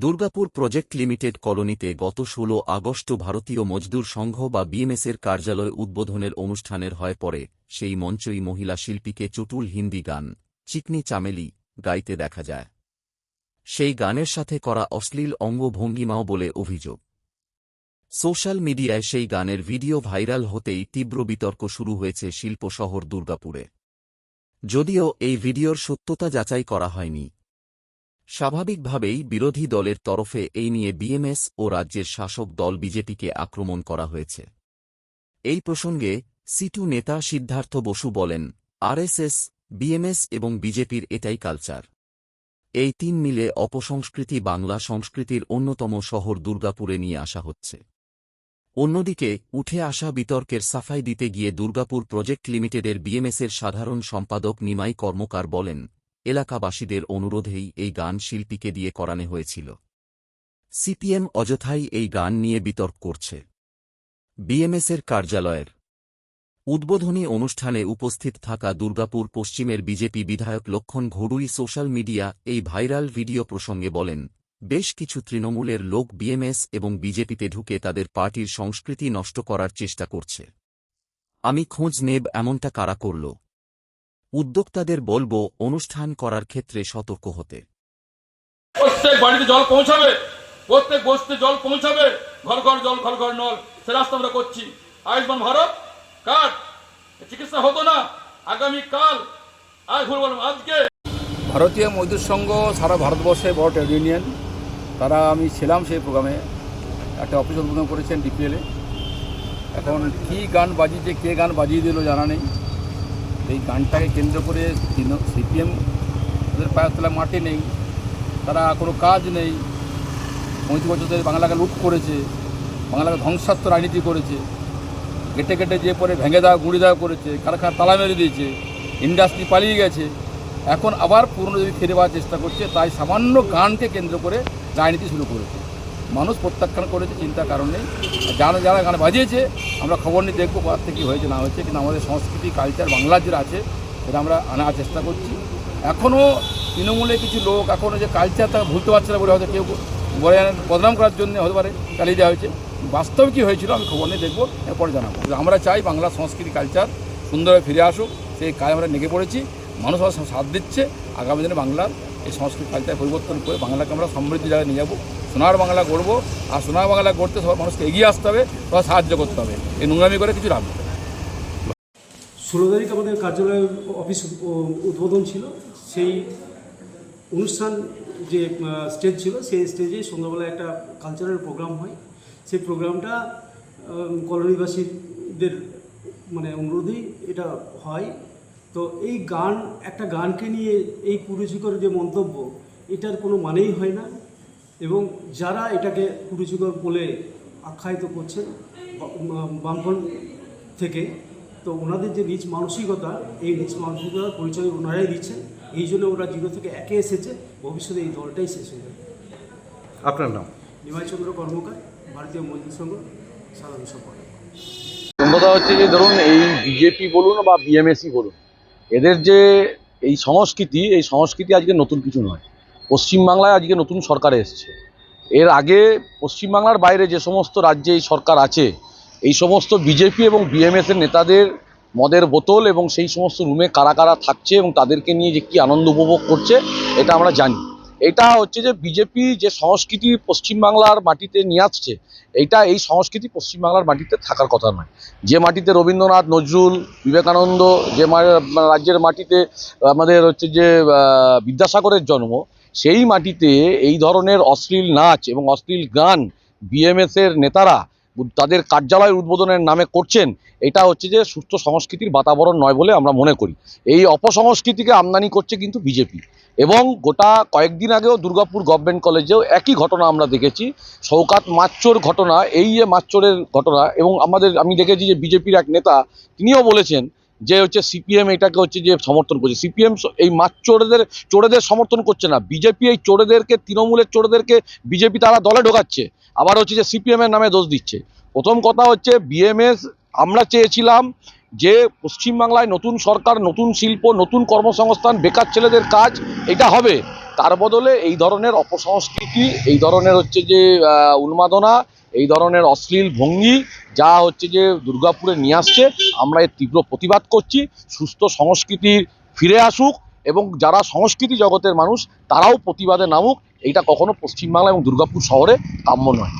Durgapur project limited কলোনিতে গত ১৬ August ভারতীয় মজদুর সংঘ বা বিএমএসের কার্যালয় উদ্বোধনের অনুষ্ঠানের হয় পরে সেই মঞ্চই মহিলা শিল্পীকে চটুল হিন্দি গান চিকনি চামেলি গাইতে দেখা যায়। সেই গানের সাথে করা অশ্লীল অঙ্গভঙ্গিমাও বলে অভিযোগ। সোশ্যাল মিডিয়ায় সেই গানের ভিডিও ভাইরাল হতেই তীব্র বিতর্ক শুরু হয়েছে শিল্প শহর দুর্গাপুরে। যদিও এই ভিডিওর সত্যতা যাচাই করা হয়নি। স্বাভাবিকভাবেই বিরোধী দলের তরফে এই নিয়ে বিএমএস ও রাজ্যের শাসক দল বিজেপিকে আক্রমণ করা হয়েছে। এই প্রসঙ্গে সিটু নেতা সিদ্ধার্থ বসু বলেন, আরএসএস, বিএমএস এবং বিজেপির এটাই কালচার। এই তিন মিলে অপসংস্কৃতি বাংলা সংস্কৃতির অন্যতম শহর দুর্গাপুরে নিয়ে আসা হচ্ছে। অন্যদিকে উঠে আসা বিতর্কের সাফাই দিতে গিয়ে দুর্গাপুর প্রজেক্ট লিমিটেডের বিএমএসের সাধারণ সম্পাদক নিমাই কর্মকার বলেন, এলাকাবাসীদের অনুরোধেই এই গান শিল্পীকে দিয়ে করানো হয়েছিল। সিপিএম অযথাই এই গান নিয়ে বিতর্ক করছে। বিএমএসের কার্যালয়ের উদ্বোধনী অনুষ্ঠানে উপস্থিত থাকা দুর্গাপুর পশ্চিমের বিজেপি বিধায়ক লক্ষণ ঘড়ুই সোশ্যাল মিডিয়া এই ভাইরাল ভিডিও প্রসঙ্গে বলেন, বেশ কিছু তৃণমূলের লোক বিএমএস এবং বিজেপিতে ঢুকে তাদের পার্টির সংস্কৃতি নষ্ট করার চেষ্টা করছে। আমি খোঁজ নেব এমনটা কারা করল। উদ্যোক্তাদের বলবো অনুষ্ঠান করার ক্ষেত্রে সতর্ক হতে। প্রত্যেক বাড়িতে জল পৌঁছাবে, প্রত্যেক বস্তিতে জল পৌঁছাবে, ঘর ঘর জল, ঘর ঘর নল, সে রাস্তা আমরা করছি। আয়ুষ্মান ভারত কার্ড চিকিৎসা হতো না, আগামী কাল আজ ভুল বললাম আজকে। ভারতীয় মজদুর সংঘ সারা ভারতবর্ষে বড় ট্রেড ইউনিয়ন, তারা আমি ছিলাম সেই প্রোগ্রামে, একটা অফিস উদ্বোধন করেছেন ডিপিএলে। এখন কী গান বাজিয়েছে, কে গান বাজিয়ে দিল জানা নেই। এই গানটাকে কেন্দ্র করে সিপিএম ওদের পায়ের তলায় মাটি নেই, তারা কোনো কাজ নেই। 35 বছর ধরে বাংলাকে লুট করেছে, বাংলাকে ধ্বংসাত্মক রাজনীতি করেছে, গেটে গেটে যে পরে ভেঙে দেওয়া গুঁড়ি দেওয়া করেছে, কারখানা তালা মেরে দিয়েছে, ইন্ডাস্ট্রি পালিয়ে গেছে। এখন আবার পুরনো যদি ফিরে পাওয়ার চেষ্টা করছে, তাই সামান্য গানকে কেন্দ্র করে রাজনীতি শুরু করেছে। মানুষ প্রত্যাখ্যান করেছে, চিন্তার কারণ নেই। যারা যারা গান বাজিয়েছে আমরা খবর নিয়ে দেখবো কোথা থেকে কী হয়েছে না হয়েছে, কিন্তু আমাদের সংস্কৃতি কালচার বাংলার যেটা আছে সেটা আমরা আনার চেষ্টা করছি। এখনও তৃণমূলে কিছু লোক এখনও যে কালচার তাকে ভুলতে পারছে না বলে হয়তো কেউ বদনাম করার জন্য হতে পারে চালিয়ে দেওয়া হয়েছে। বাস্তবে কী হয়েছিল আমি খবর নিয়ে দেখবো, এরপরে জানাবো। আমরা চাই বাংলা সংস্কৃতি কালচার সুন্দরভাবে ফিরে আসুক, সেই কাজ আমরা নেগে পড়েছি। মানুষ আমার সাথ দিচ্ছে। আগামী দিনে বাংলার এই সংস্কৃতি কালচার পরিবর্তন করে বাংলাকে আমরা সমৃদ্ধ জায়গায় নিয়ে যাবো, সোনার বাংলা গড়বো। আর সোনার বাংলা গড়তে সব মানুষকে এগিয়ে আসতে হবে, সবাই সাহায্য করতে হবে, এই নোংরামি করে কিছু রাখবে। 16 তারিখ আমাদের কার্যালয় অফিস উদ্বোধন ছিল। সেই অনুষ্ঠান যে স্টেজ ছিল, সেই স্টেজে সন্ধ্যাবেলা একটা কালচারাল প্রোগ্রাম হয়। সেই প্রোগ্রামটা কলোনিবাসীদের অনুরোধেই এটা হয়। তো এই গান, একটা গানকে নিয়ে এই কুরুচিকর যে মন্তব্য, এটার কোনো মানেই হয় না। এবং যারা এটাকে কুরুচিকর বলে আখ্যায়িত করছেন বামফ্রন্ট থেকে, তো ওনাদের যে নিজ মানসিকতা, এই নিজ মানসিকতার পরিচয় ওনারাই দিচ্ছেন। এই জন্য ওরা 0 থেকে 1 এসেছে, ভবিষ্যতে এই দলটাই শেষ হয়ে যাবে। আপনার নাম? নিমাই চন্দ্র কর্মকার, ভারতীয় মজদুর সংঘ সাধারণ সম্পাদক। কথা হচ্ছে যে ধরুন এই বিজেপি বলুন বা বিএমএসই বলুন, এদের যে এই সংস্কৃতি আজকে নতুন কিছু নয়। পশ্চিমবাংলায় আজকে নতুন সরকার এসছে। এর আগে পশ্চিমবাংলার বাইরে যে সমস্ত রাজ্যে এই সরকার আছে, এই সমস্ত বিজেপি এবং বিএমএসের নেতাদের মদের বোতল এবং সেই সমস্ত রুমে কারা কারা থাকছে এবং তাদেরকে নিয়ে যে কী আনন্দ উপভোগ করছে এটা আমরা জানি। এটা হচ্ছে যে বিজেপি যে সংস্কৃতি পশ্চিমবাংলার মাটিতে নিয়ে আসছে, এই সংস্কৃতি পশ্চিমবাংলার মাটিতে থাকার কথা নয়। যে মাটিতে রবীন্দ্রনাথ, নজরুল, বিবেকানন্দ, যে রাজ্যের মাটিতে আমাদের হচ্ছে যে বিদ্যাসাগরের জন্ম, সেই মাটিতে এই ধরনের অশ্লীল নাচ এবং অশ্লীল গান বিএমএসের নেতারা তাদের কার্যালয় উদ্বোধনের নামে করছেন, এটা হচ্ছে যে সুস্থ সংস্কৃতির বাতাবরণ নয় বলে আমরা মনে করি। এই অপসংস্কৃতিকে আমদানি করছে কিন্তু বিজেপি। এবং গোটা কয়েকদিন আগেও দুর্গাপুর গভর্নমেন্ট কলেজেও একই ঘটনা আমরা দেখেছি। শওকাত মাচ্চোর ঘটনা, এই যে মাচ্চোরের ঘটনা, এবং আমি দেখেছি যে বিজেপির এক নেতা তিনিও বলেছেন যে হচ্ছে সিপিএম এটাকে হচ্ছে যে সমর্থন করছে। সিপিএম এই চোরেদের সমর্থন করছে না, বিজেপি এই চোরেদেরকে, তৃণমূলের চোরেদেরকে বিজেপি তারা দলে ঢোকাচ্ছে, আবার হচ্ছে যে সিপিএমের নামে দোষ দিচ্ছে। প্রথম কথা হচ্ছে বিএমএস, আমরা চেয়েছিলাম যে পশ্চিমবাংলায় নতুন সরকার, নতুন শিল্প, নতুন কর্মসংস্থান, বেকার ছেলেদের কাজ, এটা হবে। তার বদলে এই ধরনের অপসংস্কৃতি, এই ধরনের হচ্ছে যে উন্মাদনা, এই ধরনের অশ্লীল ভঙ্গি যা হচ্ছে যে দুর্গাপুরে নিয়ে আসছে, আমরা এর তীব্র প্রতিবাদ করছি। সুস্থ সংস্কৃতি ফিরে আসুক এবং যারা সংস্কৃতি জগতের মানুষ তারাও প্রতিবাদে নামুক। এইটা কখনো পশ্চিমবাংলা এবং দুর্গাপুর শহরে কাম্য নয়।